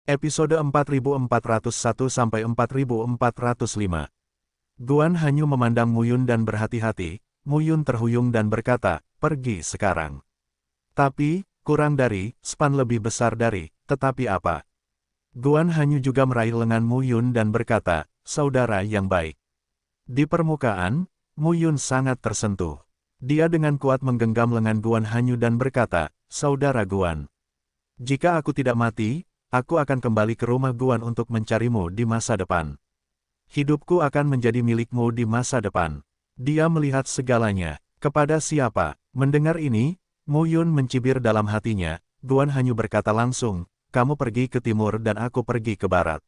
Episode 4401-4405. Guan Hanyu memandang Muyun dan berhati-hati. Muyun terhuyung dan berkata, "Pergi sekarang." Tapi, kurang dari, span lebih besar dari, tetapi apa? Guan Hanyu juga meraih lengan Muyun dan berkata, "Saudara yang baik." Di permukaan, Muyun sangat tersentuh. Dia dengan kuat menggenggam lengan Guan Hanyu dan berkata, "Saudara Guan, jika aku tidak mati, aku akan kembali ke rumah Guan untuk mencarimu di masa depan. Hidupku akan menjadi milikmu di masa depan." Dia melihat segalanya. Kepada siapa? Mendengar ini, Muyun mencibir dalam hatinya. Guan Hanyu berkata langsung, "Kamu pergi ke timur dan aku pergi ke barat.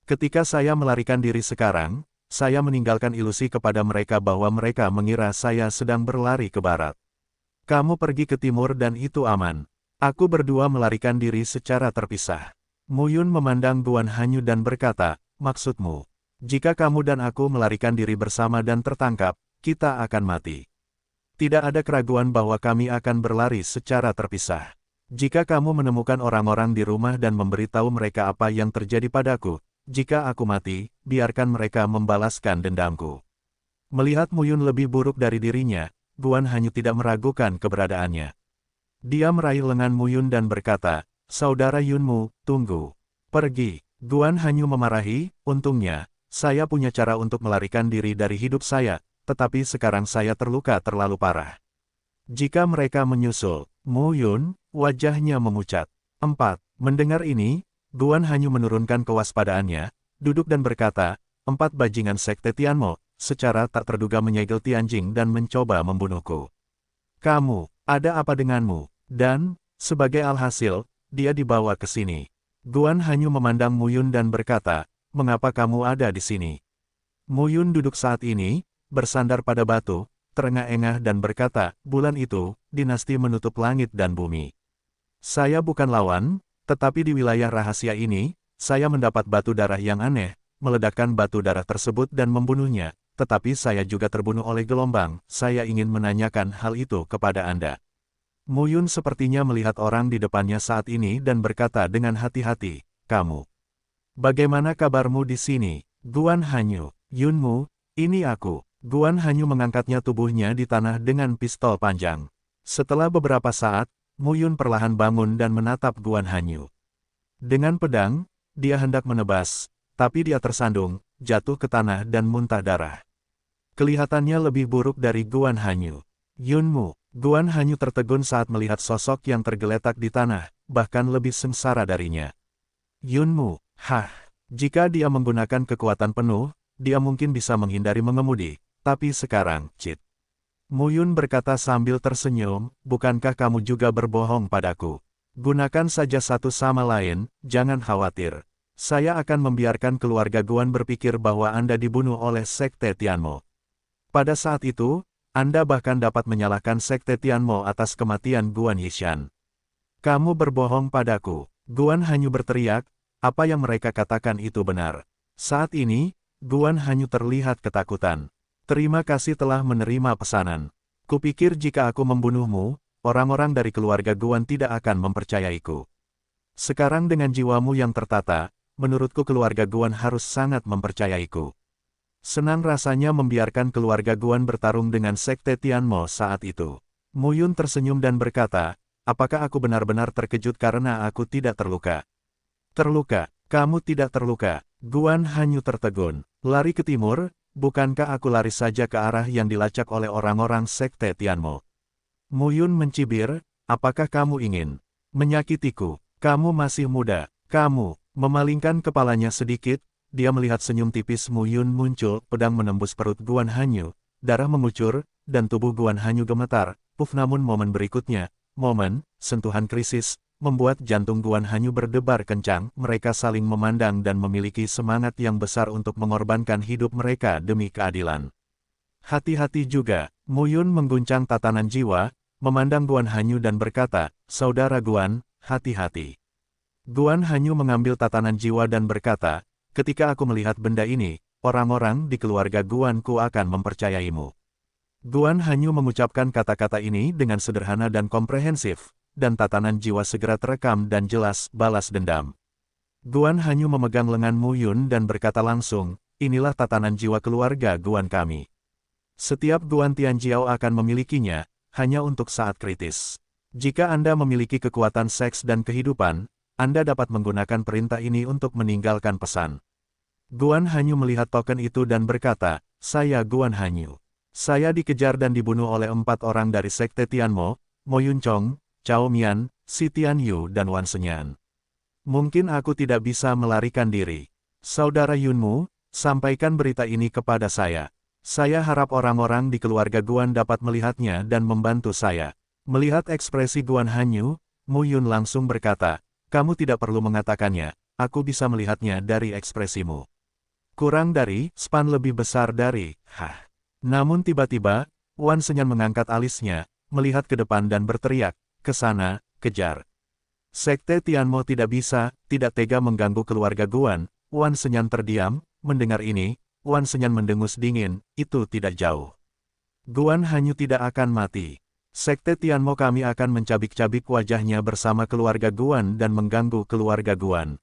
Ketika saya melarikan diri sekarang, saya meninggalkan ilusi kepada mereka bahwa mereka mengira saya sedang berlari ke barat. Kamu pergi ke timur dan itu aman. Aku berdua melarikan diri secara terpisah." Muyun memandang Guan Hanyu dan berkata, "Maksudmu, jika kamu dan aku melarikan diri bersama dan tertangkap, kita akan mati. Tidak ada keraguan bahwa kami akan berlari secara terpisah. Jika kamu menemukan orang-orang di rumah dan memberitahu mereka apa yang terjadi padaku, jika aku mati, biarkan mereka membalaskan dendamku." Melihat Muyun lebih buruk dari dirinya, Guan Hanyu tidak meragukan keberadaannya. Dia meraih lengan Muyun dan berkata, "Saudara Yunmu, tunggu. Pergi." Guan Hanyu memarahi, "Untungnya, saya punya cara untuk melarikan diri dari hidup saya, tetapi sekarang saya terluka terlalu parah. Jika mereka menyusul." Muyun, wajahnya memucat. 4. Mendengar ini, Guan Hanyu menurunkan kewaspadaannya, duduk dan berkata, "4 bajingan sekte Tianmo, secara tak terduga menyegel Tianjing dan mencoba membunuhku. Kamu, ada apa denganmu?" Dan, sebagai alhasil, dia dibawa ke sini. Guan Hanyu memandang Muyun dan berkata, "Mengapa kamu ada di sini?" Muyun duduk saat ini, bersandar pada batu, terengah-engah dan berkata, "Bulan itu, dinasti menutup langit dan bumi. Saya bukan lawan, tetapi di wilayah rahasia ini, saya mendapat batu darah yang aneh, meledakkan batu darah tersebut dan membunuhnya, tetapi saya juga terbunuh oleh gelombang. Saya ingin menanyakan hal itu kepada Anda." Muyun sepertinya melihat orang di depannya saat ini dan berkata dengan hati-hati, "Kamu. Bagaimana kabarmu di sini?" Guan Hanyu, "Yunmu, ini aku." Guan Hanyu mengangkatnya tubuhnya di tanah dengan pistol panjang. Setelah beberapa saat, Muyun perlahan bangun dan menatap Guan Hanyu. Dengan pedang, dia hendak menebas, tapi dia tersandung, jatuh ke tanah dan muntah darah. Kelihatannya lebih buruk dari Guan Hanyu. "Yunmu." Guan Hanyu tertegun saat melihat sosok yang tergeletak di tanah, bahkan lebih sengsara darinya. "Yunmu, hah, jika dia menggunakan kekuatan penuh, dia mungkin bisa menghindari mengemudi, tapi sekarang, Cit." Muyun berkata sambil tersenyum, "Bukankah kamu juga berbohong padaku? Gunakan saja satu sama lain, jangan khawatir. Saya akan membiarkan keluarga Guan berpikir bahwa Anda dibunuh oleh Sekte Tianmo. Pada saat itu, Anda bahkan dapat menyalahkan Sekte Tianmo atas kematian Guan Yishan. Kamu berbohong padaku." Guan Hanyu berteriak, apa yang mereka katakan itu benar. Saat ini, Guan Hanyu terlihat ketakutan. "Terima kasih telah menerima pesanan. Kupikir jika aku membunuhmu, orang-orang dari keluarga Guan tidak akan mempercayaiku. Sekarang dengan jiwamu yang tertata, menurutku keluarga Guan harus sangat mempercayaiku." Senang rasanya membiarkan keluarga Guan bertarung dengan Sekte Tianmo saat itu. Muyun tersenyum dan berkata, "Apakah aku benar-benar terkejut karena aku tidak terluka?" "Terluka? Kamu tidak terluka." Guan Hanyu tertegun. "Lari ke timur, bukankah aku lari saja ke arah yang dilacak oleh orang-orang Sekte Tianmo?" Muyun mencibir, "Apakah kamu ingin menyakitiku? Kamu masih muda." "Kamu." Memalingkan kepalanya sedikit, dia melihat senyum tipis Muyun muncul, pedang menembus perut Guan Hanyu, darah mengucur, dan tubuh Guan Hanyu gemetar. Namun momen berikutnya, momen sentuhan krisis, membuat jantung Guan Hanyu berdebar kencang. Mereka saling memandang dan memiliki semangat yang besar untuk mengorbankan hidup mereka demi keadilan. "Hati-hati juga." Muyun mengguncang tatanan jiwa, memandang Guan Hanyu dan berkata, "Saudara Guan, hati-hati." Guan Hanyu mengambil tatanan jiwa dan berkata, "Ketika aku melihat benda ini, orang-orang di keluarga Guanku akan mempercayaimu." Guan Hanyu mengucapkan kata-kata ini dengan sederhana dan komprehensif, dan tatanan jiwa segera terekam dan jelas balas dendam. Guan Hanyu memegang lengan Mu Yun dan berkata langsung, inilah tatanan jiwa keluarga Guan kami. Setiap Guan Tianjiao akan memilikinya, hanya untuk saat kritis. Jika Anda memiliki kekuatan seks dan kehidupan, Anda dapat menggunakan perintah ini untuk meninggalkan pesan. Guan Hanyu melihat token itu dan berkata, saya Guan Hanyu. Saya dikejar dan dibunuh oleh 4 orang dari Sekte Tianmo, Mo Yun Chong, Cao Mian, Si Tianyu dan Wan Senyan. Mungkin aku tidak bisa melarikan diri. Saudara Yunmu, sampaikan berita ini kepada saya. Saya harap orang-orang di keluarga Guan dapat melihatnya dan membantu saya. Melihat ekspresi Guan Hanyu, Mu Yun langsung berkata, kamu tidak perlu mengatakannya, aku bisa melihatnya dari ekspresimu. Kurang dari, span lebih besar dari, hah. Namun tiba-tiba, Wan Senyan mengangkat alisnya, melihat ke depan dan berteriak, ke sana, kejar. Sekte Tianmo tidak tidak tega mengganggu keluarga Guan. Wan Senyan terdiam, mendengar ini, Wan Senyan mendengus dingin, itu tidak jauh. Guan Hanyu tidak akan mati. Sekte Tianmo kami akan mencabik-cabik wajahnya bersama keluarga Guan dan mengganggu keluarga Guan.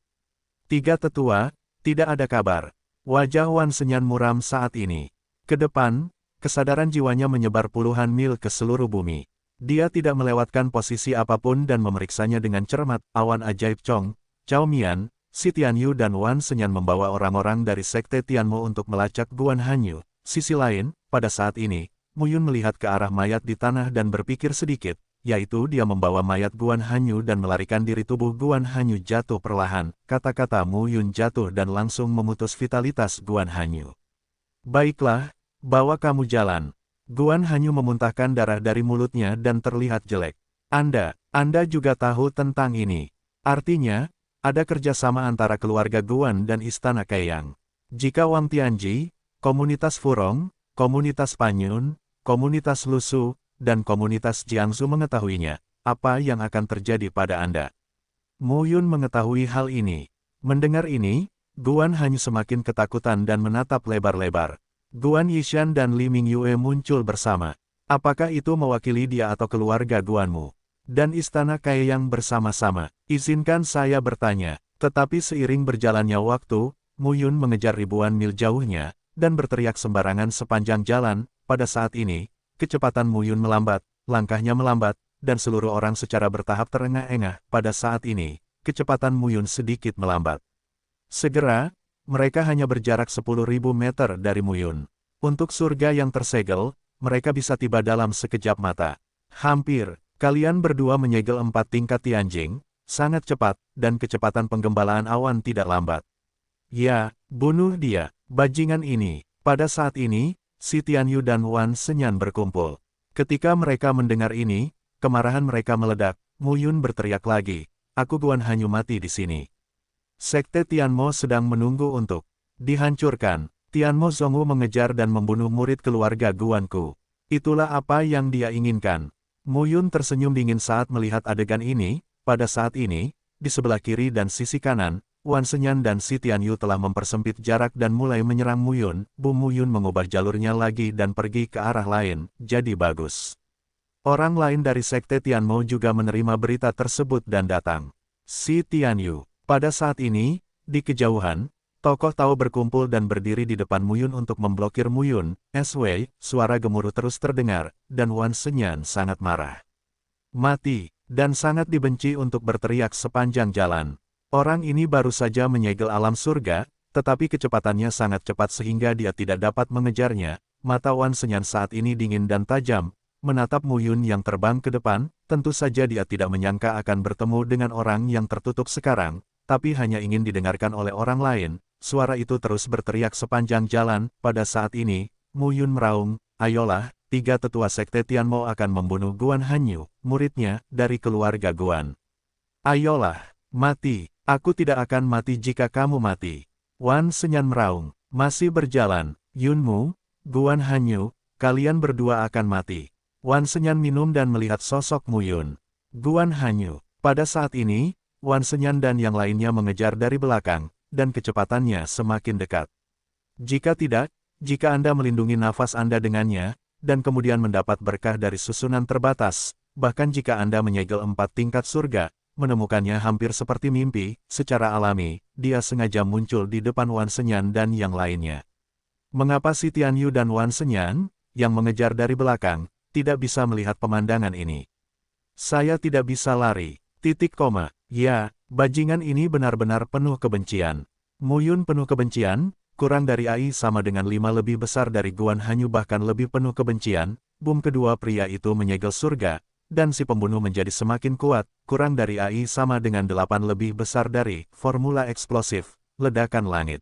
3 tetua, tidak ada kabar. Wajah Wan Senyan muram saat ini. Ke depan, kesadaran jiwanya menyebar puluhan mil ke seluruh bumi. Dia tidak melewatkan posisi apapun dan memeriksanya dengan cermat. Awan ajaib Chong, Cao Mian, Si Tianyu dan Wan Senyan membawa orang-orang dari Sekte Tianmo untuk melacak Guan Hanyu. Sisi lain, pada saat ini, Mu Yun melihat ke arah mayat di tanah dan berpikir sedikit, yaitu dia membawa mayat Guan Hanyu dan melarikan diri. Tubuh Guan Hanyu jatuh perlahan. Kata-kata Mu Yun jatuh dan langsung memutus vitalitas Guan Hanyu. Baiklah, bawa kamu jalan. Guan Hanyu memuntahkan darah dari mulutnya dan terlihat jelek. Anda juga tahu tentang ini. Artinya, ada kerjasama antara keluarga Guan dan Istana Kaiyang. Jika Wang Tianji, komunitas Furong, komunitas Panyun, komunitas Lusu, dan komunitas Jiangsu mengetahuinya, apa yang akan terjadi pada Anda? Mu Yun mengetahui hal ini. Mendengar ini, Guan Hanyu semakin ketakutan dan menatap lebar-lebar. Guan Yishan dan Li Mingyue muncul bersama. Apakah itu mewakili dia atau keluarga Guanmu? Dan Istana Kaiyang bersama-sama. Izinkan saya bertanya. Tetapi seiring berjalannya waktu, Mu Yun mengejar ribuan mil jauhnya, dan berteriak sembarangan sepanjang jalan. Pada saat ini, kecepatan Mu Yun melambat, langkahnya melambat, dan seluruh orang secara bertahap terengah-engah. Pada saat ini, kecepatan Mu Yun sedikit melambat. Segera, mereka hanya berjarak 10.000 meter dari Mu Yun. Untuk surga yang tersegel, mereka bisa tiba dalam sekejap mata. Hampir, kalian berdua menyegel 4 tingkat Tianjing, sangat cepat, dan kecepatan penggembalaan awan tidak lambat. Ya, bunuh dia, bajingan ini. Pada saat ini, Si Tianyu dan Wan Senyan berkumpul. Ketika mereka mendengar ini, kemarahan mereka meledak. Mu Yun berteriak lagi, aku Guan Hanyu mati di sini. Sekte Tianmo sedang menunggu untuk dihancurkan. Tianmo Zongwu mengejar dan membunuh murid keluarga Guanku. Itulah apa yang dia inginkan. Mu Yun tersenyum dingin saat melihat adegan ini. Pada saat ini, di sebelah kiri dan sisi kanan, Wan Senyan dan Si Tianyu telah mempersempit jarak dan mulai menyerang Mu Yun. Mu Yun mengubah jalurnya lagi dan pergi ke arah lain, jadi bagus. Orang lain dari Sekte Tianmo juga menerima berita tersebut dan datang. Si Tianyu. Pada saat ini, di kejauhan, tokoh Tao berkumpul dan berdiri di depan Mu Yun untuk memblokir Mu Yun. SW, suara gemuruh terus terdengar, dan Wan Senyan sangat marah. Mati, dan sangat dibenci untuk berteriak sepanjang jalan. Orang ini baru saja menyegel alam surga, tetapi kecepatannya sangat cepat sehingga dia tidak dapat mengejarnya. Mata Wan Senyan saat ini dingin dan tajam, menatap Mu Yun yang terbang ke depan. Tentu saja dia tidak menyangka akan bertemu dengan orang yang tertutup sekarang, tapi hanya ingin didengarkan oleh orang lain. Suara itu terus berteriak sepanjang jalan. Pada saat ini, Mu Yun meraung, ayolah, 3 tetua Sekte Tianmo akan membunuh Guan Hanyu, muridnya, dari keluarga Guan. Ayolah, mati, aku tidak akan mati jika kamu mati. Wan Senyan meraung, masih berjalan, Yunmu, Guan Hanyu, kalian berdua akan mati. Wan Senyan minum dan melihat sosok Mu Yun. Guan Hanyu, pada saat ini, Wan Senyan dan yang lainnya mengejar dari belakang, dan kecepatannya semakin dekat. Jika tidak, jika Anda melindungi nafas Anda dengannya, dan kemudian mendapat berkah dari susunan terbatas, bahkan jika Anda menyegel 4 tingkat surga, menemukannya hampir seperti mimpi, secara alami, dia sengaja muncul di depan Wan Senyan dan yang lainnya. Mengapa si Tianyu dan Wan Senyan, yang mengejar dari belakang, tidak bisa melihat pemandangan ini? Saya tidak bisa lari. Ya, bajingan ini benar-benar penuh kebencian. Muyun penuh kebencian, kurang dari AI sama dengan 5 lebih besar dari Guan Hanyu bahkan lebih penuh kebencian, boom kedua pria itu menyegel surga, dan si pembunuh menjadi semakin kuat, kurang dari AI sama dengan 8 lebih besar dari formula eksplosif, ledakan langit.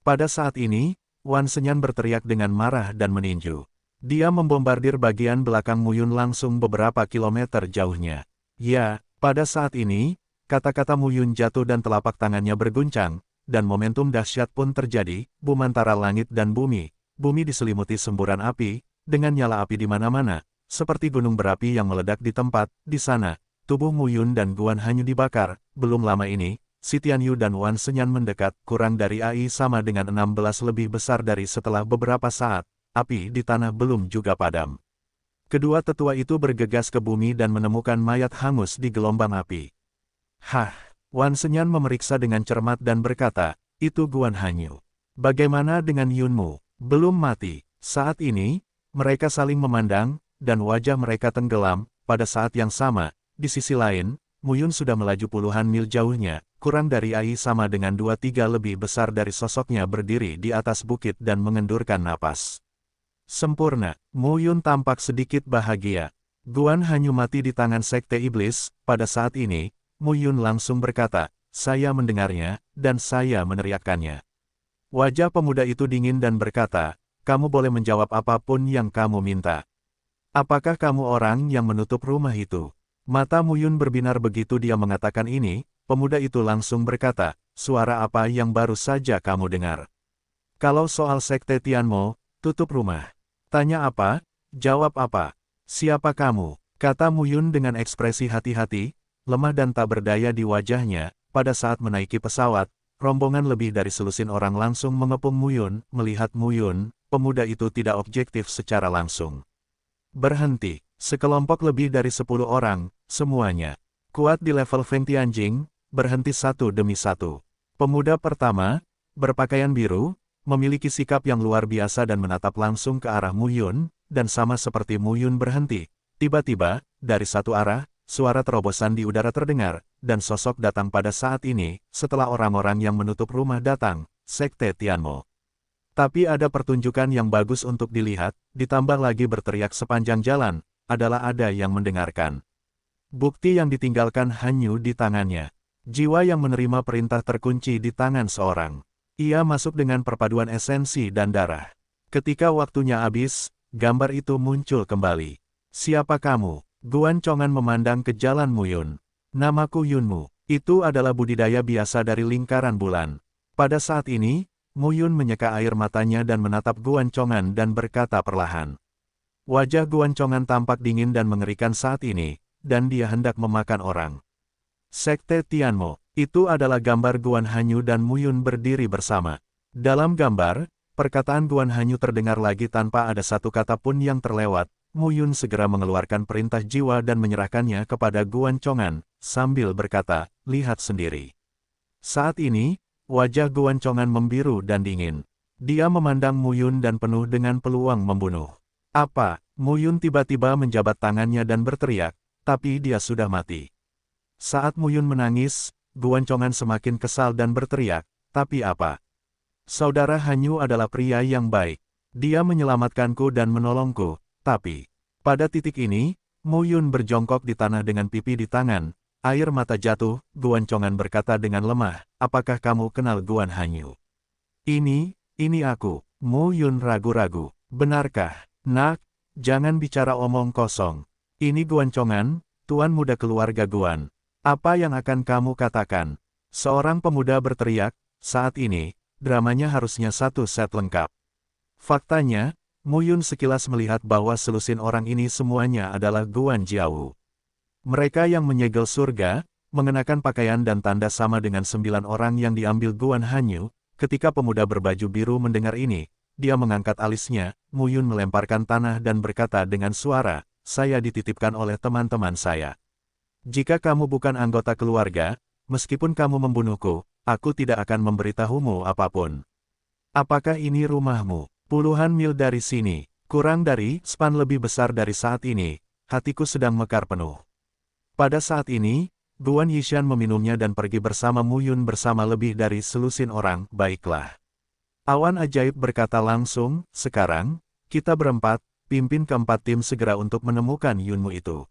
Pada saat ini, Wan Senyan berteriak dengan marah dan meninju. Dia membombardir bagian belakang Muyun langsung beberapa kilometer jauhnya. Ya, pada saat ini, kata-kata Muyun jatuh dan telapak tangannya berguncang, dan momentum dahsyat pun terjadi, boom antara langit dan bumi. Bumi diselimuti semburan api, dengan nyala api di mana-mana, seperti gunung berapi yang meledak di tempat, di sana. Tubuh Muyun dan Guan Hanyu dibakar, belum lama ini, si Tianyu dan Wan Senyan mendekat, kurang dari AI sama dengan 16 lebih besar dari setelah beberapa saat, api di tanah belum juga padam. Kedua tetua itu bergegas ke bumi dan menemukan mayat hangus di gelombang api. Hah, Wan Senyan memeriksa dengan cermat dan berkata, itu Guan Hanyu. Bagaimana dengan Yunmu? Belum mati. Saat ini, mereka saling memandang, dan wajah mereka tenggelam, pada saat yang sama, di sisi lain, Muyun sudah melaju puluhan mil jauhnya, kurang dari AI sama dengan 2/3 lebih besar dari sosoknya berdiri di atas bukit dan mengendurkan napas. Sempurna, Muyun tampak sedikit bahagia. Guan Hanyu mati di tangan Sekte Iblis, pada saat ini, Muyun langsung berkata, saya mendengarnya, dan saya meneriakkannya. Wajah pemuda itu dingin dan berkata, kamu boleh menjawab apapun yang kamu minta. Apakah kamu orang yang menutup rumah itu? Mata Muyun berbinar begitu dia mengatakan ini, pemuda itu langsung berkata, suara apa yang baru saja kamu dengar? Kalau soal Sekte Tianmo, tutup rumah. Tanya apa? Jawab apa? Siapa kamu? Kata Muyun dengan ekspresi hati-hati, lemah dan tak berdaya di wajahnya. Pada saat menaiki pesawat, rombongan lebih dari selusin orang langsung mengepung Muyun. Melihat Muyun, pemuda itu tidak objektif secara langsung. Berhenti. Sekelompok lebih dari 10 orang, semuanya kuat di level Feng Tianjing, berhenti satu demi satu. Pemuda pertama, berpakaian biru, memiliki sikap yang luar biasa dan menatap langsung ke arah Muyun, dan sama seperti Muyun berhenti. Tiba-tiba, dari satu arah, suara terobosan di udara terdengar, dan sosok datang pada saat ini, setelah orang-orang yang menutup rumah datang, Sekte Tianmo. Tapi ada pertunjukan yang bagus untuk dilihat, ditambah lagi berteriak sepanjang jalan, adalah ada yang mendengarkan. Bukti yang ditinggalkan Hanyu di tangannya. Jiwa yang menerima perintah terkunci di tangan seorang. Ia masuk dengan perpaduan esensi dan darah. Ketika waktunya habis, gambar itu muncul kembali. Siapa kamu? Guan Chongan memandang ke jalan Muyun. Namaku Yunmu. Itu adalah budidaya biasa dari lingkaran bulan. Pada saat ini, Muyun menyeka air matanya dan menatap Guan Chongan dan berkata perlahan. Wajah Guan Chongan tampak dingin dan mengerikan saat ini, dan dia hendak memakan orang. Sekte Tianmo, itu adalah gambar Guan Hanyu dan Muyun berdiri bersama. Dalam gambar, perkataan Guan Hanyu terdengar lagi tanpa ada satu kata pun yang terlewat. Muyun segera mengeluarkan perintah jiwa dan menyerahkannya kepada Guan Chongan, sambil berkata, lihat sendiri. Saat ini, wajah Guan Chongan membiru dan dingin. Dia memandang Muyun dan penuh dengan peluang membunuh. Apa? Muyun tiba-tiba menjabat tangannya dan berteriak, tapi dia sudah mati. Saat Muyun menangis, Guan Chongan semakin kesal dan berteriak, tapi apa? Saudara Hanyu adalah pria yang baik. Dia menyelamatkanku dan menolongku, tapi pada titik ini, Muyun berjongkok di tanah dengan pipi di tangan, air mata jatuh, Guan Chongan berkata dengan lemah, apakah kamu kenal Guan Hanyu? Ini aku. Muyun ragu-ragu. Benarkah? Nak, jangan bicara omong kosong. Ini Guan Chongan, tuan muda keluarga Guan. Apa yang akan kamu katakan? Seorang pemuda berteriak, saat ini, dramanya harusnya satu set lengkap. Faktanya, Muyun sekilas melihat bahwa selusin orang ini semuanya adalah Guan Jiao. Mereka yang menyegel surga, mengenakan pakaian dan tanda sama dengan 9 orang yang diambil Guan Hanyu. Ketika pemuda berbaju biru mendengar ini, dia mengangkat alisnya. Muyun melemparkan tanah dan berkata dengan suara, saya dititipkan oleh teman-teman saya. Jika kamu bukan anggota keluarga, meskipun kamu membunuhku, aku tidak akan memberitahumu apapun. Apakah ini rumahmu? Puluhan mil dari sini, kurang dari span lebih besar dari saat ini, hatiku sedang mekar penuh. Pada saat ini, Guan Yishan meminumnya dan pergi bersama Mu Yun bersama lebih dari selusin orang. Baiklah. Awan ajaib berkata langsung, sekarang, kita berempat, pimpin keempat tim segera untuk menemukan Yunmu itu.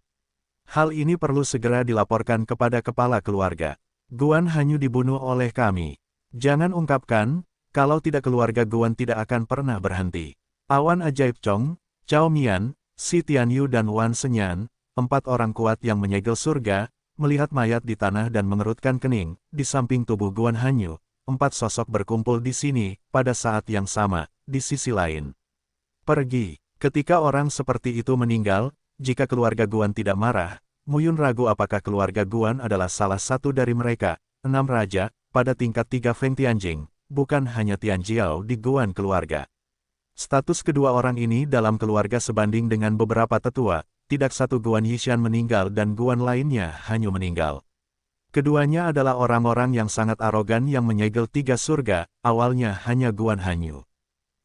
Hal ini perlu segera dilaporkan kepada kepala keluarga. Guan Hanyu dibunuh oleh kami. Jangan ungkapkan, kalau tidak keluarga Guan tidak akan pernah berhenti. Awan ajaib Chong, Cao Mian, Si Tianyu dan Wan Senyan, 4 orang kuat yang menyegel surga, melihat mayat di tanah dan mengerutkan kening, di samping tubuh Guan Hanyu, 4 sosok berkumpul di sini, pada saat yang sama, di sisi lain. Pergi. Ketika orang seperti itu meninggal, jika keluarga Guan tidak marah, Mu Yun ragu apakah keluarga Guan adalah salah satu dari mereka, 6 raja, pada tingkat 3 Feng Tianjing, bukan hanya Tian Jiao di Guan keluarga. Status kedua orang ini dalam keluarga sebanding dengan beberapa tetua, tidak satu Guan Yishan meninggal dan Guan lainnya hanya meninggal. Keduanya adalah orang-orang yang sangat arogan yang menyegel 3 surga, awalnya hanya Guan Hanyu.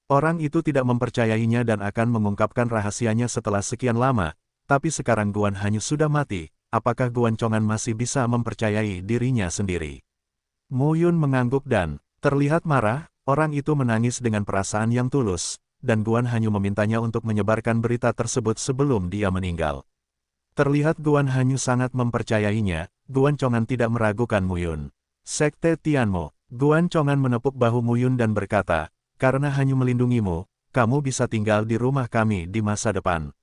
Orang itu tidak mempercayainya dan akan mengungkapkan rahasianya setelah sekian lama, tapi sekarang Guan Hanyu sudah mati, apakah Guan Chongan masih bisa mempercayai dirinya sendiri? Mu Yun mengangguk dan terlihat marah, orang itu menangis dengan perasaan yang tulus, dan Guan Hanyu memintanya untuk menyebarkan berita tersebut sebelum dia meninggal. Terlihat Guan Hanyu sangat mempercayainya, Guan Chongan tidak meragukan Mu Yun. Sekte Tianmo, Guan Chongan menepuk bahu Mu Yun dan berkata, karena Hanyu melindungimu, kamu bisa tinggal di rumah kami di masa depan.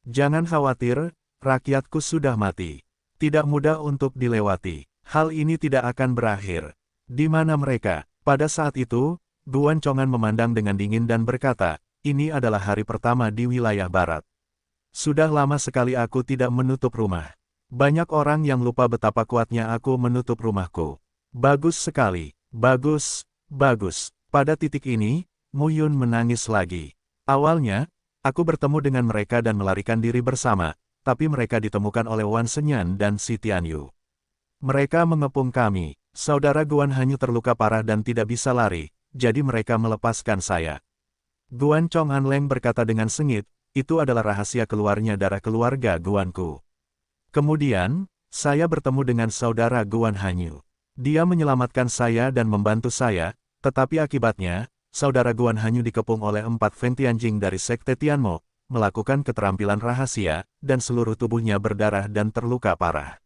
Jangan khawatir, rakyatku sudah mati. Tidak mudah untuk dilewati. Hal ini tidak akan berakhir. Di mana mereka? Pada saat itu, Guan Chongan memandang dengan dingin dan berkata, ini adalah hari pertama di wilayah barat. Sudah lama sekali aku tidak menutup rumah. Banyak orang yang lupa betapa kuatnya aku menutup rumahku. Bagus sekali, bagus, bagus. Pada titik ini, Mu Yun menangis lagi. Awalnya, aku bertemu dengan mereka dan melarikan diri bersama, tapi mereka ditemukan oleh Wan Senyan dan Si Tianyu. Mereka mengepung kami. Saudara Guan Hanyu terluka parah dan tidak bisa lari, jadi mereka melepaskan saya. Guan Chong Leng berkata dengan sengit, itu adalah rahasia keluarnya darah keluarga Guanku. Kemudian, saya bertemu dengan saudara Guan Hanyu. Dia menyelamatkan saya dan membantu saya, tetapi akibatnya, saudara Guan Hanyu dikepung oleh 4 Feng Tianjing dari Sekte Tianmo, melakukan keterampilan rahasia, dan seluruh tubuhnya berdarah dan terluka parah.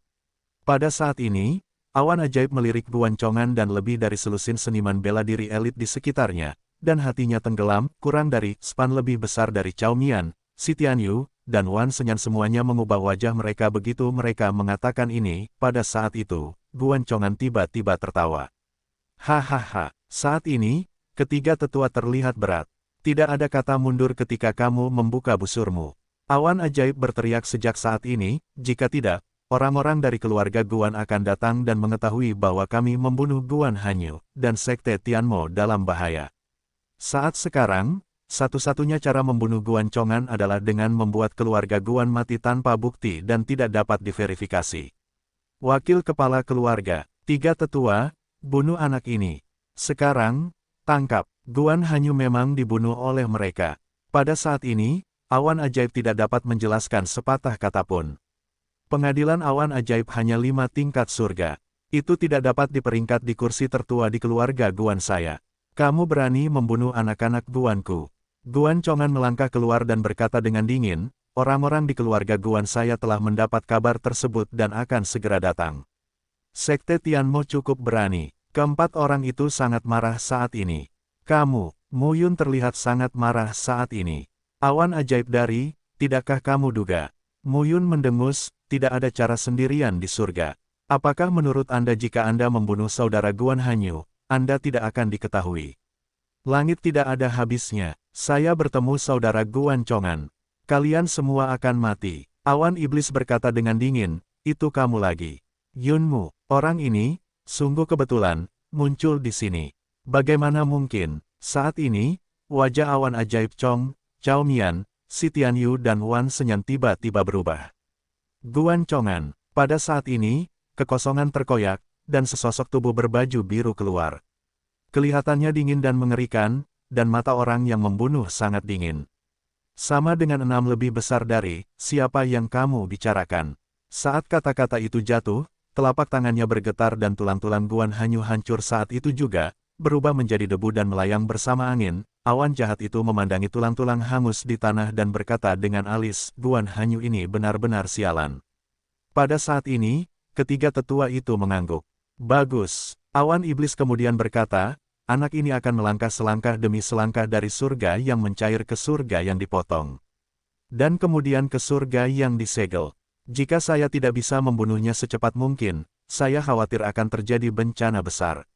Pada saat ini, awan ajaib melirik Guan Chongan dan lebih dari selusin seniman bela diri elit di sekitarnya, dan hatinya tenggelam, kurang dari span lebih besar dari Cao Mian, Si Tianyu, dan Wan Senyan semuanya mengubah wajah mereka begitu mereka mengatakan ini. Pada saat itu, Guan Chongan tiba-tiba tertawa. Hahaha, saat ini, ketiga tetua terlihat berat. Tidak ada kata mundur ketika kamu membuka busurmu. Awan ajaib berteriak sejak saat ini, jika tidak, orang-orang dari keluarga Guan akan datang dan mengetahui bahwa kami membunuh Guan Hanyu, dan Sekte Tianmo dalam bahaya. Saat sekarang, satu-satunya cara membunuh Guan Chongan adalah dengan membuat keluarga Guan mati tanpa bukti dan tidak dapat diverifikasi. Wakil Kepala Keluarga, 3 tetua, bunuh anak ini. Sekarang, tangkap. Guan Hanyu memang dibunuh oleh mereka. Pada saat ini, awan ajaib tidak dapat menjelaskan sepatah kata pun. Pengadilan awan ajaib hanya 5 tingkat surga. Itu tidak dapat diperingkat di kursi tertua di keluarga Guan saya. Kamu berani membunuh anak-anak Guanku. Guan Chongan melangkah keluar dan berkata dengan dingin, orang-orang di keluarga Guan saya telah mendapat kabar tersebut dan akan segera datang. Sekte Tianmo cukup berani. Keempat orang itu sangat marah saat ini. Kamu, Mu Yun terlihat sangat marah saat ini. Awan ajaib dari, tidakkah kamu duga? Mu Yun mendengus, tidak ada cara sendirian di surga. Apakah menurut Anda jika Anda membunuh saudara Guan Hanyu, Anda tidak akan diketahui? Langit tidak ada habisnya. Saya bertemu saudara Guan Chongan. Kalian semua akan mati. Awan iblis berkata dengan dingin, itu kamu lagi. Yunmu, orang ini, sungguh kebetulan, muncul di sini. Bagaimana mungkin, saat ini, wajah awan ajaib Chong, Cao Mian, Si Tianyu dan Wan Senyan tiba-tiba berubah. Guan Chongan, Pada saat ini, kekosongan terkoyak, dan sesosok tubuh berbaju biru keluar. Kelihatannya dingin dan mengerikan, dan mata orang yang membunuh sangat dingin. Sama dengan 6 lebih besar dari, siapa yang kamu bicarakan? Saat kata-kata itu jatuh, telapak tangannya bergetar dan tulang-tulang Guan Hanyu hancur saat itu juga, berubah menjadi debu dan melayang bersama angin. Awan jahat itu memandangi tulang-tulang hangus di tanah dan berkata dengan alis, Guan Hanyu ini benar-benar sialan. Pada saat ini, ketiga tetua itu mengangguk. Bagus. Awan iblis kemudian berkata, anak ini akan melangkah selangkah demi selangkah dari surga yang mencair ke surga yang dipotong. Dan kemudian ke surga yang disegel. Jika saya tidak bisa membunuhnya secepat mungkin, saya khawatir akan terjadi bencana besar.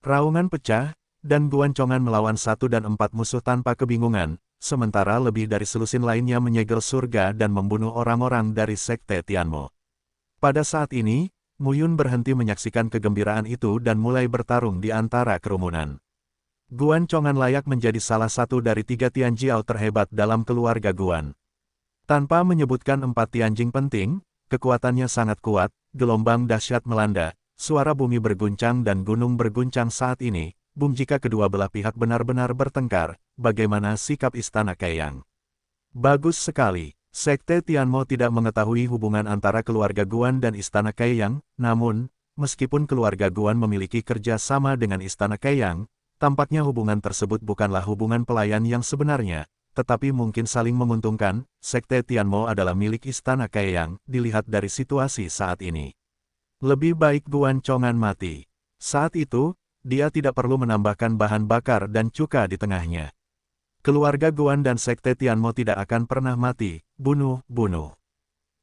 Raungan pecah, dan Guan Chongan melawan 1 dan 4 musuh tanpa kebingungan, sementara lebih dari selusin lainnya menyegel surga dan membunuh orang-orang dari Sekte Tianmo. Pada saat ini, Mu Yun berhenti menyaksikan kegembiraan itu dan mulai bertarung di antara kerumunan. Guan Chongan layak menjadi salah satu dari 3 Tianjiao terhebat dalam keluarga Guan. Tanpa menyebutkan 4 Tianjing penting, kekuatannya sangat kuat, gelombang dahsyat melanda, suara bumi berguncang dan gunung berguncang saat ini. Jika kedua belah pihak benar-benar bertengkar, bagaimana sikap Istana Kaiyang? Bagus sekali. Sekte Tianmo tidak mengetahui hubungan antara keluarga Guan dan Istana Kaiyang, namun, meskipun keluarga Guan memiliki kerja sama dengan Istana Kaiyang, tampaknya hubungan tersebut bukanlah hubungan pelayan yang sebenarnya, tetapi mungkin saling menguntungkan. Sekte Tianmo adalah milik Istana Kaiyang, dilihat dari situasi saat ini. Lebih baik Guan Chongan mati. Saat itu, dia tidak perlu menambahkan bahan bakar dan cuka di tengahnya. Keluarga Guan dan Sekte Tianmo tidak akan pernah mati, bunuh.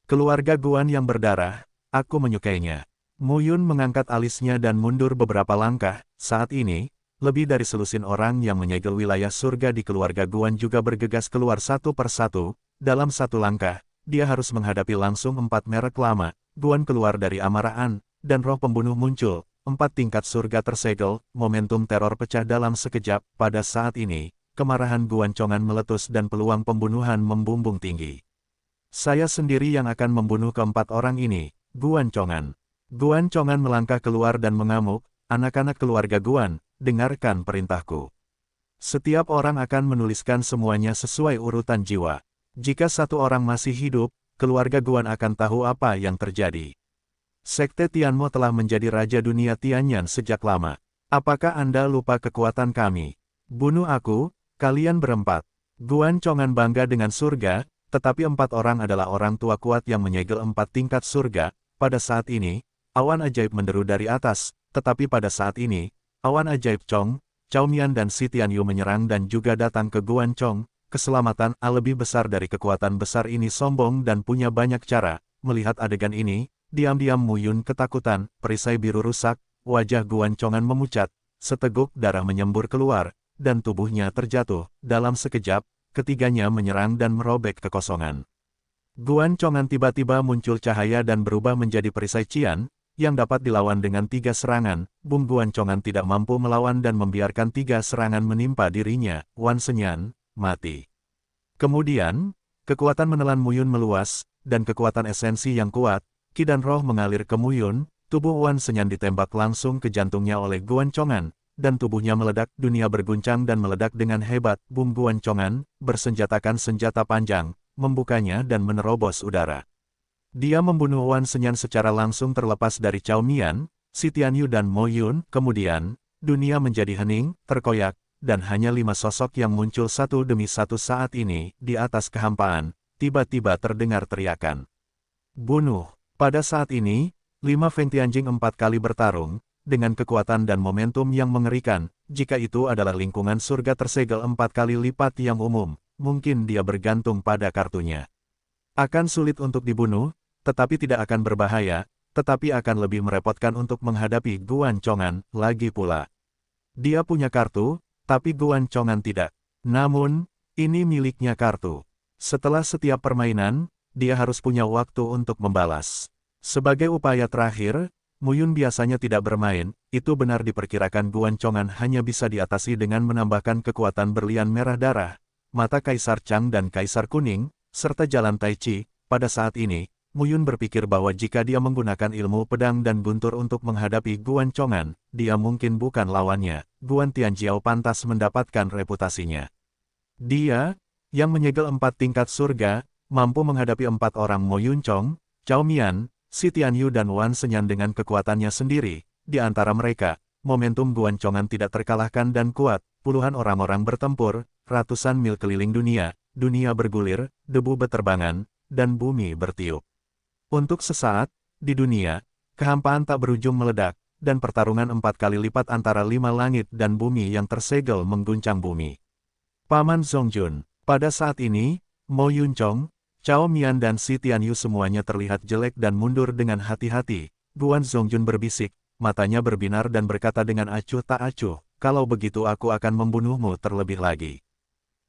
Keluarga Guan yang berdarah, aku menyukainya. Mu Yun mengangkat alisnya dan mundur beberapa langkah. Saat ini, lebih dari selusin orang yang menyegel wilayah surga di keluarga Guan juga bergegas keluar satu persatu. Dalam satu langkah, dia harus menghadapi langsung 4 merek lama. Guan keluar dari amaraan, dan roh pembunuh muncul. 4 tingkat surga tersegel, momentum teror pecah dalam sekejap. Pada saat ini, kemarahan Guan Chongan meletus dan peluang pembunuhan membumbung tinggi. Saya sendiri yang akan membunuh keempat orang ini, Guan Chongan. Guan Chongan melangkah keluar dan mengamuk, anak-anak keluarga Guan, dengarkan perintahku. Setiap orang akan menuliskan semuanya sesuai urutan jiwa. Jika satu orang masih hidup, keluarga Guan akan tahu apa yang terjadi. Sekte Tianmo telah menjadi raja dunia Tianyan sejak lama. Apakah Anda lupa kekuatan kami? Bunuh aku. Kalian berempat. Guan Chongan bangga dengan surga, tetapi 4 orang adalah orang tua kuat yang menyegel 4 tingkat surga. Pada saat ini, awan ajaib menderu dari atas, tetapi pada saat ini, awan ajaib Chong, Cao Mian dan Si Tianyu menyerang dan juga datang ke Guan Chong. Keselamatan A lebih besar dari kekuatan besar ini sombong dan punya banyak cara. Melihat adegan ini, diam-diam Mu Yun ketakutan, perisai biru rusak, wajah Guan Chongan memucat, seteguk darah menyembur keluar, dan tubuhnya terjatuh. Dalam sekejap, ketiganya menyerang dan merobek kekosongan. Guan Chongan tiba-tiba muncul cahaya dan berubah menjadi perisai Qian, yang dapat dilawan dengan 3 serangan. Guan Chongan tidak mampu melawan dan membiarkan 3 serangan menimpa dirinya. Wan Senyan, mati. Kemudian, kekuatan menelan Mu Yun meluas, dan kekuatan esensi yang kuat, Qi dan roh mengalir ke Mu Yun. Tubuh Wan Senyan ditembak langsung ke jantungnya oleh Guan Chongan, dan tubuhnya meledak. Dunia berguncang dan meledak dengan hebat. Guan Chongan bersenjatakan senjata panjang, membukanya dan menerobos udara. Dia membunuh Wan Senyan secara langsung terlepas dari Cao Mian, Si Tianyu dan Mo Yun. Kemudian, dunia menjadi hening, terkoyak, dan hanya 5 sosok yang muncul satu demi satu saat ini. Di atas kehampaan, tiba-tiba terdengar teriakan. Bunuh. Pada saat ini, 5 Feng Tianjing 4 kali bertarung, dengan kekuatan dan momentum yang mengerikan. Jika itu adalah lingkungan surga tersegel 4 kali lipat yang umum, mungkin dia bergantung pada kartunya. Akan sulit untuk dibunuh, tetapi tidak akan berbahaya, tetapi akan lebih merepotkan untuk menghadapi Guan Chongan. Lagi pula, dia punya kartu, tapi Guan Chongan tidak. Namun, ini miliknya kartu. Setelah setiap permainan, dia harus punya waktu untuk membalas. Sebagai upaya terakhir, Mu Yun biasanya tidak bermain. Itu benar diperkirakan Guan Chongan hanya bisa diatasi dengan menambahkan kekuatan berlian merah darah, mata Kaisar Chang dan Kaisar Kuning, serta jalan Tai Chi. Pada saat ini, Mu Yun berpikir bahwa jika dia menggunakan ilmu pedang dan guntur untuk menghadapi Guan Chong'an, dia mungkin bukan lawannya. Guan Tianjiao pantas mendapatkan reputasinya. Dia, yang menyegel 4 tingkat surga, mampu menghadapi 4 orang Mo Yunchong, Cao Mian, Si Tianyu dan Wan Senyan dengan kekuatannya sendiri. Di antara mereka, momentum Guan Chong'an tidak terkalahkan dan kuat. Puluhan orang-orang bertempur, ratusan mil keliling dunia, dunia bergulir, debu beterbangan, dan bumi bertiup. Untuk sesaat, di dunia, kehampaan tak berujung meledak, dan pertarungan 4 kali lipat antara 5 langit dan bumi yang tersegel mengguncang bumi. Paman Zongjun, pada saat ini, Mo Yunchong, Cao Mian dan Si Tianyu semuanya terlihat jelek dan mundur dengan hati-hati. Guan Zongjun berbisik, matanya berbinar dan berkata dengan acuh tak acuh, kalau begitu aku akan membunuhmu terlebih lagi.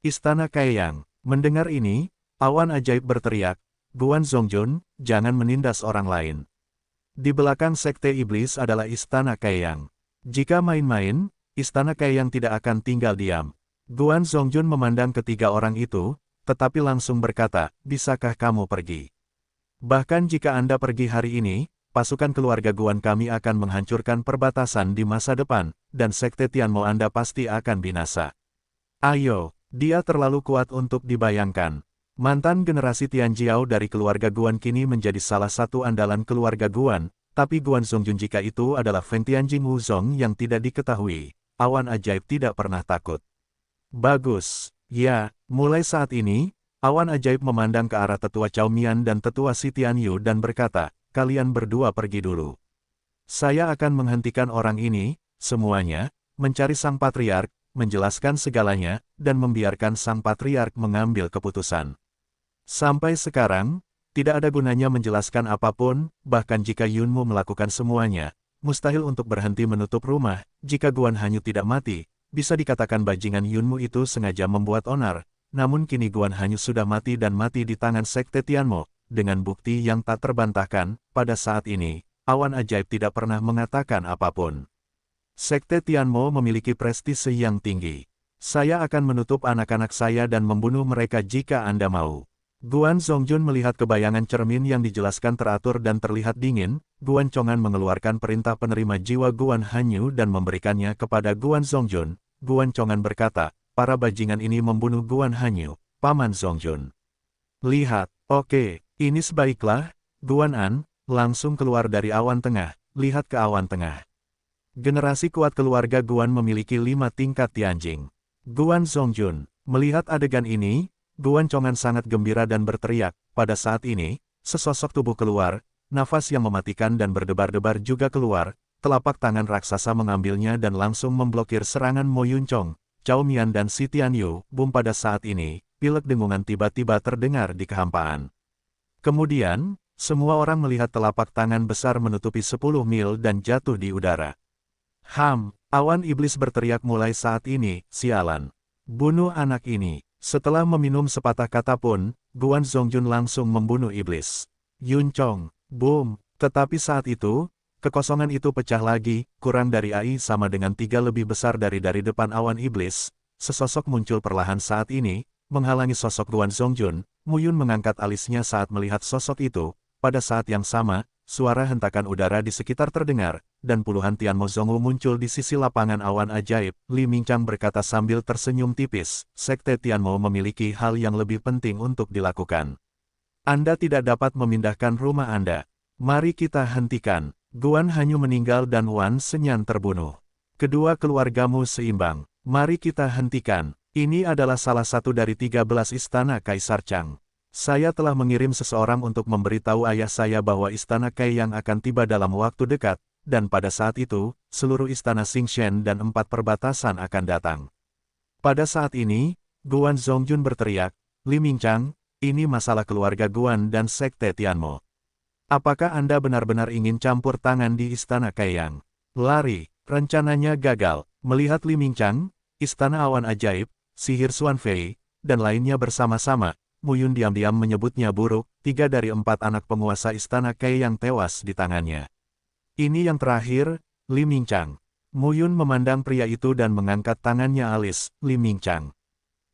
Istana Kaeyang, mendengar ini, awan ajaib berteriak, Guan Zongjun, jangan menindas orang lain. Di belakang Sekte Iblis adalah Istana Kaeyang. Jika main-main, Istana Kaeyang tidak akan tinggal diam. Guan Zongjun memandang ketiga orang itu, tetapi langsung berkata, bisakah kamu pergi? Bahkan jika Anda pergi hari ini, pasukan keluarga Guan kami akan menghancurkan perbatasan di masa depan, dan Sekte Tianmo Anda pasti akan binasa. Ayo, dia terlalu kuat untuk dibayangkan. Mantan generasi Tianjiao dari keluarga Guan kini menjadi salah satu andalan keluarga Guan, tapi Guan Zongjun jika itu adalah Feng Tianjing Wuzong yang tidak diketahui. Awan ajaib tidak pernah takut. Bagus, ya, mulai saat ini, awan ajaib memandang ke arah tetua Cao Mian dan tetua Si Tianyu dan berkata, kalian berdua pergi dulu. Saya akan menghentikan orang ini, semuanya, mencari sang patriark, menjelaskan segalanya, dan membiarkan sang patriark mengambil keputusan. Sampai sekarang, tidak ada gunanya menjelaskan apapun, bahkan jika Yunmu melakukan semuanya, mustahil untuk berhenti menutup rumah, jika Guan Hanyu tidak mati, bisa dikatakan bajingan Yunmu itu sengaja membuat onar, namun kini Guan Hanyu sudah mati dan mati di tangan Sekte Tianmo, dengan bukti yang tak terbantahkan, pada saat ini, awan ajaib tidak pernah mengatakan apapun. Sekte Tianmo memiliki prestise yang tinggi. Saya akan menutup anak-anak saya dan membunuh mereka jika Anda mau. Guan Zongjun melihat kebayangan cermin yang dijelaskan teratur dan terlihat dingin. Guan Chong'an mengeluarkan perintah penerima jiwa Guan Hanyu dan memberikannya kepada Guan Zongjun. Guan Chong'an berkata, para bajingan ini membunuh Guan Hanyu, Paman Zongjun. Lihat, oke, ini sebaiklah, Guan An, langsung keluar dari awan tengah, lihat ke awan tengah. Generasi kuat keluarga Guan memiliki 5 tingkat Tianjing. Guan Zongjun, melihat adegan ini, Guan Chong'an sangat gembira dan berteriak, pada saat ini, sesosok tubuh keluar, nafas yang mematikan dan berdebar-debar juga keluar, telapak tangan raksasa mengambilnya dan langsung memblokir serangan Mo Yunchong, Cao Mian dan Si Tianyu. Boom, pada saat ini, pilek dengungan tiba-tiba terdengar di kehampaan. Kemudian, semua orang melihat telapak tangan besar menutupi 10 mil dan jatuh di udara. Awan iblis berteriak mulai saat ini, sialan. Bunuh anak ini. Setelah meminum sepatah kata pun, Guan Zongjun langsung membunuh iblis. Yunchong, boom. Tetapi saat itu, kekosongan itu pecah lagi, kurang dari AI sama dengan 3 lebih besar dari depan awan iblis. Sesosok muncul perlahan saat ini, menghalangi sosok Guan Zongjun. Mu Yun mengangkat alisnya saat melihat sosok itu. Pada saat yang sama, suara hentakan udara di sekitar terdengar, dan puluhan Tianmo Zongwu muncul di sisi lapangan awan ajaib. Li Mingchang berkata sambil tersenyum tipis, Sekte Tianmo memiliki hal yang lebih penting untuk dilakukan. Anda tidak dapat memindahkan rumah Anda. Mari kita hentikan. Guan Hanyu meninggal dan Wan Senyan terbunuh. Kedua keluargamu seimbang. Mari kita hentikan. Ini adalah salah satu dari 13 istana Kaisar Chang. Saya telah mengirim seseorang untuk memberitahu ayah saya bahwa istana Kaeyang akan tiba dalam waktu dekat, dan pada saat itu, seluruh istana Xingshen dan 4 perbatasan akan datang. Pada saat ini, Guan Zongjun berteriak, Li Mingchang, ini masalah keluarga Guan dan Sekte Tianmo. Apakah Anda benar-benar ingin campur tangan di istana Kaeyang? Lari, rencananya gagal. Melihat Li Mingchang, istana awan ajaib, sihir Xuan Fei, dan lainnya bersama-sama, Mu Yun diam-diam menyebutnya buruk. 3 dari 4 anak penguasa istana Kaeyang tewas di tangannya. Ini yang terakhir, Li Mingchang. Mu Yun memandang pria itu dan mengangkat tangannya alis, Li Mingchang.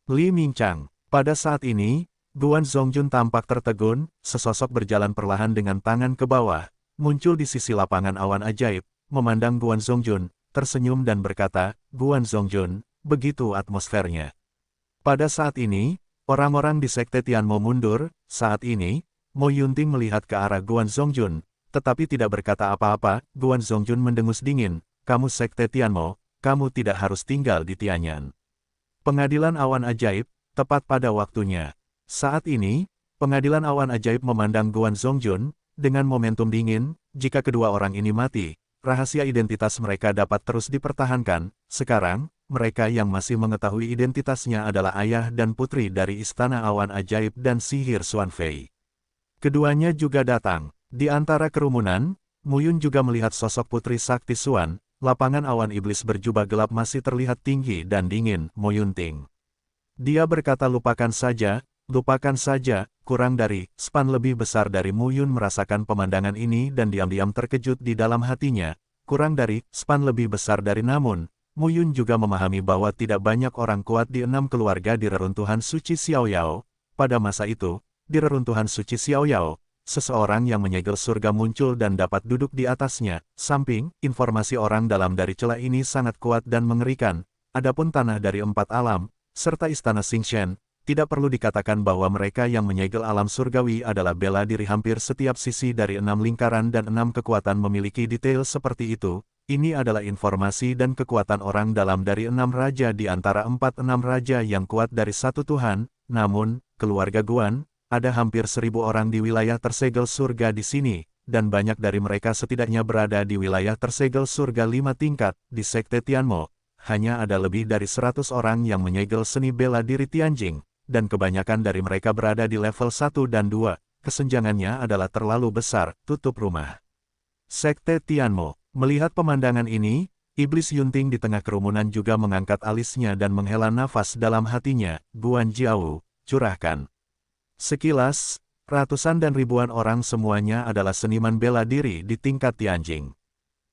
Li Mingchang. Pada saat ini, Guan Zongjun tampak tertegun, sesosok berjalan perlahan dengan tangan ke bawah, muncul di sisi lapangan awan ajaib, memandang Guan Zongjun, tersenyum dan berkata, Guan Zongjun, begitu atmosfernya. Pada saat ini, orang-orang di Sekte Tianmo mundur. Saat ini, Mo Yunting melihat ke arah Guan Zongjun, tetapi tidak berkata apa-apa. Guan Zongjun mendengus dingin, kamu Sekte Tianmo, kamu tidak harus tinggal di Tianyan. Pengadilan awan ajaib, tepat pada waktunya. Saat ini, pengadilan awan ajaib memandang Guan Zongjun, dengan momentum dingin. Jika kedua orang ini mati, rahasia identitas mereka dapat terus dipertahankan. Sekarang, mereka yang masih mengetahui identitasnya adalah ayah dan putri dari Istana Awan Ajaib dan Sihir Xuanfei. Keduanya juga datang. Di antara kerumunan, Muyun juga melihat sosok putri sakti Xuan. Lapangan awan iblis berjubah gelap masih terlihat tinggi dan dingin. Mo Yunting. Dia berkata lupakan saja, kurang dari span lebih besar dari Muyun merasakan pemandangan ini dan diam-diam terkejut di dalam hatinya. Kurang dari span lebih besar dari namun, Muyun juga memahami bahwa tidak banyak orang kuat di 6 keluarga di reruntuhan suci Xiaoyao. Pada masa itu, di reruntuhan suci Xiaoyao, seseorang yang menyegel surga muncul dan dapat duduk di atasnya. Samping, informasi orang dalam dari celah ini sangat kuat dan mengerikan. Adapun tanah dari 4 alam, serta istana Xingchen, tidak perlu dikatakan bahwa mereka yang menyegel alam surgawi adalah bela diri hampir setiap sisi dari 6 lingkaran dan 6 kekuatan memiliki detail seperti itu. Ini adalah informasi dan kekuatan orang dalam dari 6 raja di antara 4-6 raja yang kuat dari satu Tuhan. Namun, keluarga Guan, ada hampir 1000 orang di wilayah tersegel surga di sini, dan banyak dari mereka setidaknya berada di wilayah tersegel surga 5 tingkat. Di Sekte Tianmo, hanya ada lebih dari 100 orang yang menyegel seni bela diri Tianjing, dan kebanyakan dari mereka berada di level 1 dan 2, kesenjangannya adalah terlalu besar. Tutup rumah. Sekte Tianmo. Melihat pemandangan ini, Iblis Yunting di tengah kerumunan juga mengangkat alisnya dan menghela nafas dalam hatinya. Guan Jiao, curahkan. Sekilas, ratusan dan ribuan orang semuanya adalah seniman bela diri di tingkat Tianjing.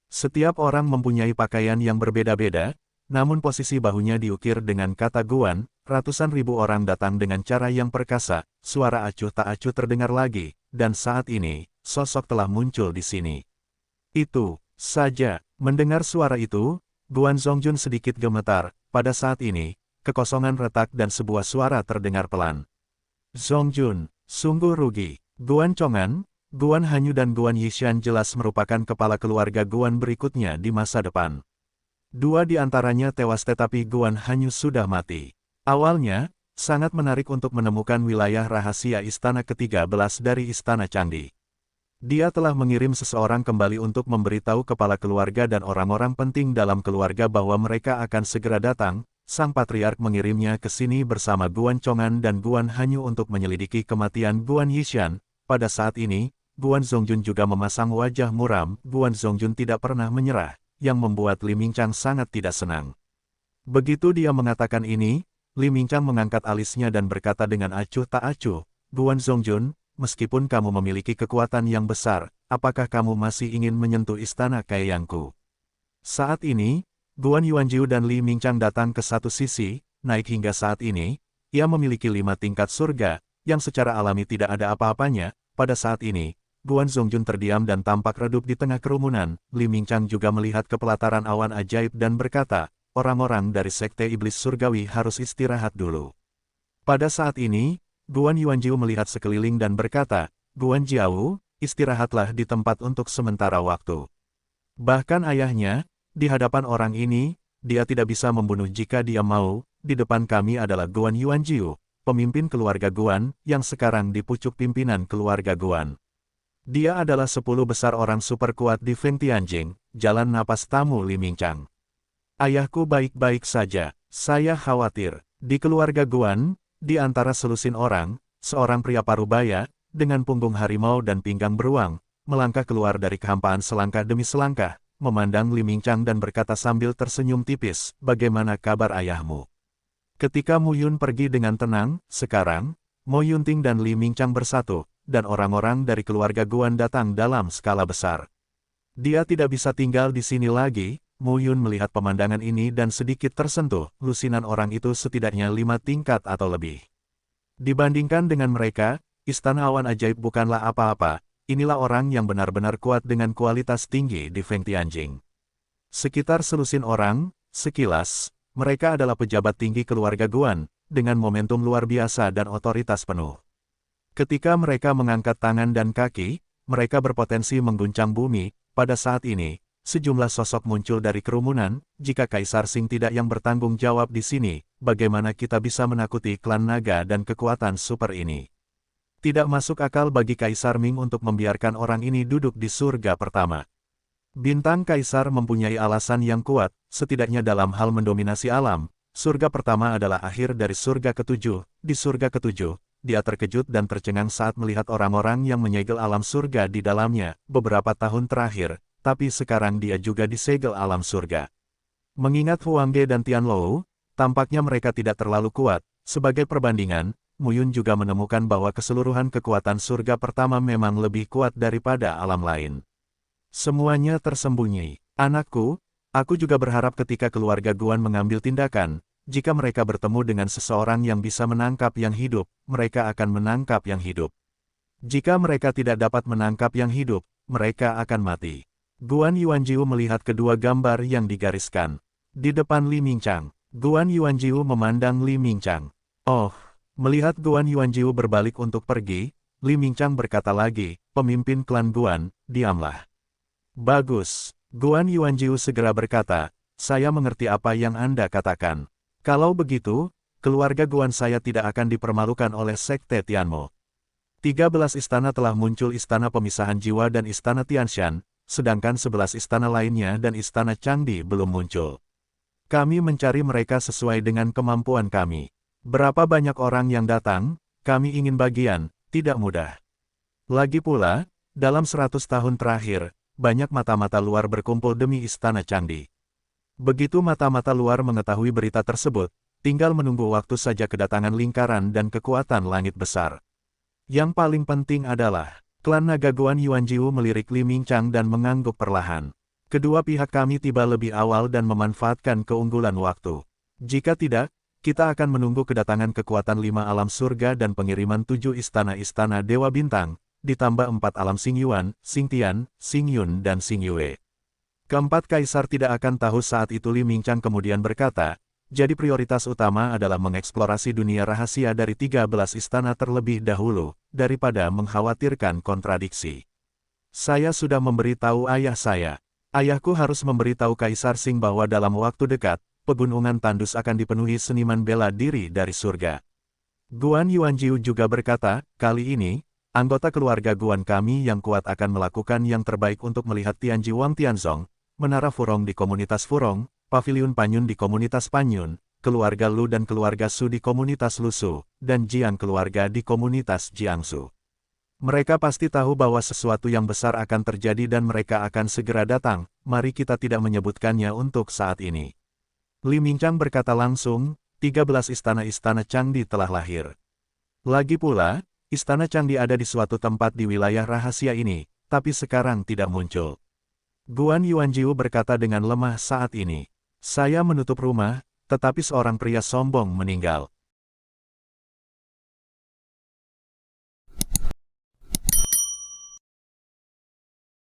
Setiap orang mempunyai pakaian yang berbeda-beda, namun posisi bahunya diukir dengan kata Guan. Ratusan ribu orang datang dengan cara yang perkasa. Suara acuh tak acuh terdengar lagi, dan saat ini, sosok telah muncul di sini. Itu saja. Mendengar suara itu, Guan Zongjun sedikit gemetar. Pada saat ini, kekosongan retak dan sebuah suara terdengar pelan. Zongjun, sungguh rugi. Guan Chongan, Guan Hanyu dan Guan Yishan jelas merupakan kepala keluarga Guan berikutnya di masa depan. Dua di antaranya tewas tetapi Guan Hanyu sudah mati. Awalnya, sangat menarik untuk menemukan wilayah rahasia istana ke-13 dari Istana Candi. Dia telah mengirim seseorang kembali untuk memberitahu kepala keluarga dan orang-orang penting dalam keluarga bahwa mereka akan segera datang. Sang patriark mengirimnya ke sini bersama Guan Chongan dan Guan Hanyu untuk menyelidiki kematian Guan Yishan. Pada saat ini, Guan Zongjun juga memasang wajah muram. Guan Zongjun tidak pernah menyerah, yang membuat Li Mingchang sangat tidak senang. Begitu dia mengatakan ini, Li Mingchang mengangkat alisnya dan berkata dengan acuh tak acuh, Guan Zongjun, meskipun kamu memiliki kekuatan yang besar, apakah kamu masih ingin menyentuh istana Kaiyangku? Saat ini, Guan Yuanjiu dan Li Mingchang datang ke satu sisi. Naik hingga saat ini, ia memiliki 5 tingkat surga, yang secara alami tidak ada apa-apanya. Pada saat ini, Guan Zongjun terdiam dan tampak redup di tengah kerumunan. Li Mingchang juga melihat ke pelataran awan ajaib dan berkata, orang-orang dari Sekte Iblis Surgawi harus istirahat dulu. Pada saat ini, Guan Yuanjiu melihat sekeliling dan berkata, Guan Jiao, istirahatlah di tempat untuk sementara waktu. Bahkan ayahnya, di hadapan orang ini, dia tidak bisa membunuh jika dia mau. Di depan kami adalah Guan Yuanjiu, pemimpin keluarga Guan, yang sekarang di pucuk pimpinan keluarga Guan. Dia adalah 10 besar orang super kuat di Feng Tianjing. Jalan napas tamu Li Mingchang. Ayahku baik-baik saja. Saya khawatir. Di keluarga Guan, di antara selusin orang, seorang pria parubaya, dengan punggung harimau dan pinggang beruang, melangkah keluar dari kehampaan selangkah demi selangkah, memandang Li Mingchang dan berkata sambil tersenyum tipis, bagaimana kabar ayahmu? Ketika Mu Yun pergi dengan tenang, sekarang, Mo Yunting dan Li Mingchang bersatu, dan orang-orang dari keluarga Guan datang dalam skala besar. Dia tidak bisa tinggal di sini lagi. Mu Yun melihat pemandangan ini dan sedikit tersentuh. Lusinan orang itu setidaknya 5 tingkat atau lebih. Dibandingkan dengan mereka, Istana Awan Ajaib bukanlah apa-apa, inilah orang yang benar-benar kuat dengan kualitas tinggi di Feng Tianjing. Sekitar selusin orang, sekilas, mereka adalah pejabat tinggi keluarga Guan, dengan momentum luar biasa dan otoritas penuh. Ketika mereka mengangkat tangan dan kaki, mereka berpotensi mengguncang bumi. Pada saat ini, sejumlah sosok muncul dari kerumunan. Jika Kaisar Sing tidak yang bertanggung jawab di sini, bagaimana kita bisa menakuti klan naga dan kekuatan super ini? Tidak masuk akal bagi Kaisar Ming untuk membiarkan orang ini duduk di surga pertama. Bintang Kaisar mempunyai alasan yang kuat, setidaknya dalam hal mendominasi alam. Surga pertama adalah akhir dari surga ketujuh. Di surga ketujuh, dia terkejut dan tercengang saat melihat orang-orang yang menyegel alam surga di dalamnya beberapa tahun terakhir, tapi sekarang dia juga disegel alam surga. Mengingat Huang Ge dan Tian Lou, tampaknya mereka tidak terlalu kuat. Sebagai perbandingan, Muyun juga menemukan bahwa keseluruhan kekuatan surga pertama memang lebih kuat daripada alam lain. Semuanya tersembunyi. Anakku, aku juga berharap ketika keluarga Guan mengambil tindakan, jika mereka bertemu dengan seseorang yang bisa menangkap yang hidup, mereka akan menangkap yang hidup. Jika mereka tidak dapat menangkap yang hidup, mereka akan mati. Guan Yuanjiu melihat kedua gambar yang digariskan. Di depan Li Mingchang, Guan Yuanjiu memandang Li Mingchang. Oh, melihat Guan Yuanjiu berbalik untuk pergi, Li Mingchang berkata lagi, pemimpin klan Guan, diamlah. Bagus, Guan Yuanjiu segera berkata, saya mengerti apa yang Anda katakan. Kalau begitu, keluarga Guan saya tidak akan dipermalukan oleh Sekte Tianmo. 13 istana telah muncul, istana pemisahan jiwa dan istana Tianshan, sedangkan 11 istana lainnya dan istana Changdi belum muncul. Kami mencari mereka sesuai dengan kemampuan kami. Berapa banyak orang yang datang, kami ingin bagian, tidak mudah. Lagi pula, dalam 100 tahun terakhir, banyak mata-mata luar berkumpul demi istana Changdi. Begitu mata-mata luar mengetahui berita tersebut, tinggal menunggu waktu saja kedatangan lingkaran dan kekuatan langit besar. Yang paling penting adalah, klan naga Guan Yuanjiu melirik Li Mingchang dan mengangguk perlahan. Kedua pihak kami tiba lebih awal dan memanfaatkan keunggulan waktu. Jika tidak, kita akan menunggu kedatangan kekuatan 5 alam surga dan pengiriman 7 istana-istana Dewa Bintang, ditambah 4 alam Xing Yuan, Xing Tian, Xing Yun dan Xing Yue. Keempat kaisar tidak akan tahu saat itu. Li Mingchang kemudian berkata, jadi prioritas utama adalah mengeksplorasi dunia rahasia dari 13 istana terlebih dahulu, daripada mengkhawatirkan kontradiksi. Saya sudah memberitahu ayah saya. Ayahku harus memberitahu Kaisar Sing bahwa dalam waktu dekat, pegunungan tandus akan dipenuhi seniman bela diri dari surga. Guan Yuanjiu juga berkata, kali ini, anggota keluarga Guan kami yang kuat akan melakukan yang terbaik untuk melihat Tianji Wang Tianzong, Menara Furong di komunitas Furong, Paviliun Panyun di komunitas Panyun, keluarga Lu dan keluarga Su di komunitas Lusu, dan Jiang keluarga di komunitas Jiangsu. Mereka pasti tahu bahwa sesuatu yang besar akan terjadi dan mereka akan segera datang, mari kita tidak menyebutkannya untuk saat ini. Li Mingchang berkata langsung, 13 istana-istana Changdi telah lahir. Lagi pula, istana Changdi ada di suatu tempat di wilayah rahasia ini, tapi sekarang tidak muncul. Guan Yuanjiu berkata dengan lemah saat ini. Saya menutup rumah, tetapi seorang pria sombong meninggal.